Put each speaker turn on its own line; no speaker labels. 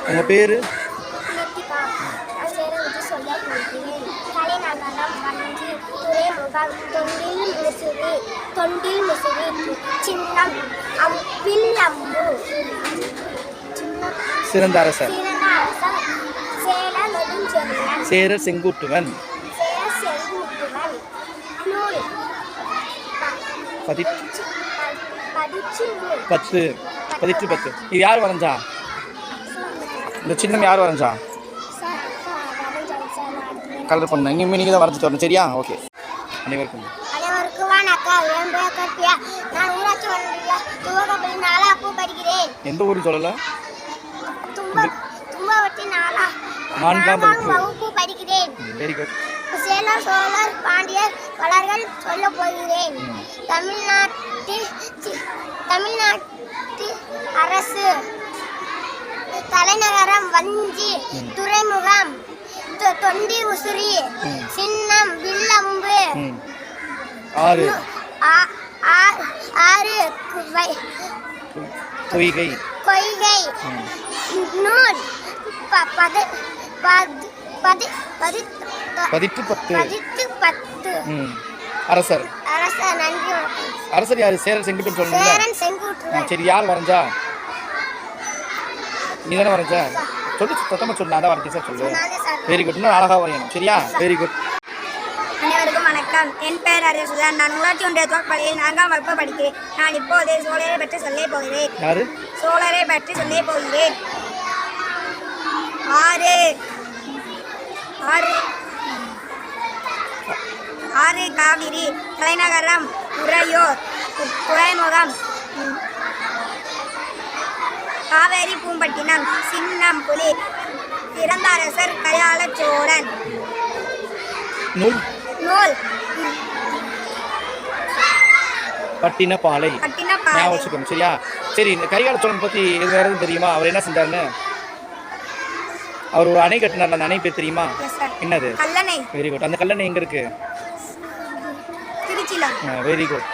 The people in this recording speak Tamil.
உங்கள் பேர்?
நித்திகா. நான் சேலம் வச்சு சொல்ல போகிறேன். தலைநகரம் வஞ்சி, துறைமுகம் தொண்டில் முசிறி, சின்னம் வில்லம்பு,
சிறந்த அரசர்
சிறந்த அரசன் சேர நெடுஞ்செழியன்,
சேரர் செங்குட்டுவன்,
நூல்
பதிற்று 10. இது யார் வரைஞ்சா? இந்த சின்னம் யார் வரைஞ்சா? கலர் பண்ண இனிமேல் நீங்கள் தான் வரைஞ்சிட்டு வரணும். சரியா? ஓகே. அனைவருக்கும்
வணக்கம். என் பேர் கற்பியா. நான் ஊராட்சி ஒன்றிய துவக்கப்பள்ளி 4 வகுப்பு படிக்கிறேன்.
எந்த ஊரும் சொல்லலை?
தும்பவட்டி 4ஆம் வகுப்பு படிக்கிறேன்.
Very good.
சேரர், சோழர், பாண்டியர் வளர்கள் சொல்ல போகிறேன். தமிழ்நாட்டு அரசு தலைநகரம் வஞ்சி, துறைமுகம் தொண்டி முசிறி, சின்னம் வில்லம்பு, ஆறு பொய்கை, நூல் பதிற்று 10.
அரசர்.
நன்றி.
அரசர் யாரு? சேரன் செங்குட்டுன்னு சொல்லுங்க. சரி, யார் வரைஞ்சா? நீ தானே வரைஞ்சா? சொல்லு, சுத்தமாக சொல்லு. நான் தான் வரைஞ்சேன் சார் சொல்லு. Very good. இன்னும் அழகாக வரையணும். சரியா? Very good.
அனைவருக்கும் வணக்கம். என் பெயர் அரியசுதன். நான் ஊராட்சி ஒன்றிய துவக்கப்பள்ளியில் 4ஆம் வகுப்பு படிக்கிறேன். நான் இப்போது சோழரை பற்றி சொல்ல போகிறேன்.
யாரு? சோழரை
பற்றி சொல்ல போகிறேன். ஆறு காவிரி, தலைநகரம் உறையூர், துறைமுகம் காவேரி பூம்பட்டினம், சின்னம் புலி, பிறந்த அரசர் கரிகால சோழன்,
நூல் பட்டினப்பாலை. ஞாபகம் வச்சுக்கணும். சரியா? சரி, இந்த கரிகால சோழன் பற்றி இது வேற எதுவும் தெரியுமா? அவர் என்ன செஞ்சாருன்னு? அவர் ஒரு அணை கட்டினார். அந்த அணை பேர் தெரியுமா? என்னது?
கல்லணை.
Very good. அந்த கல்லணை எங்க இருக்கு?
திருச்சியில.
Very good.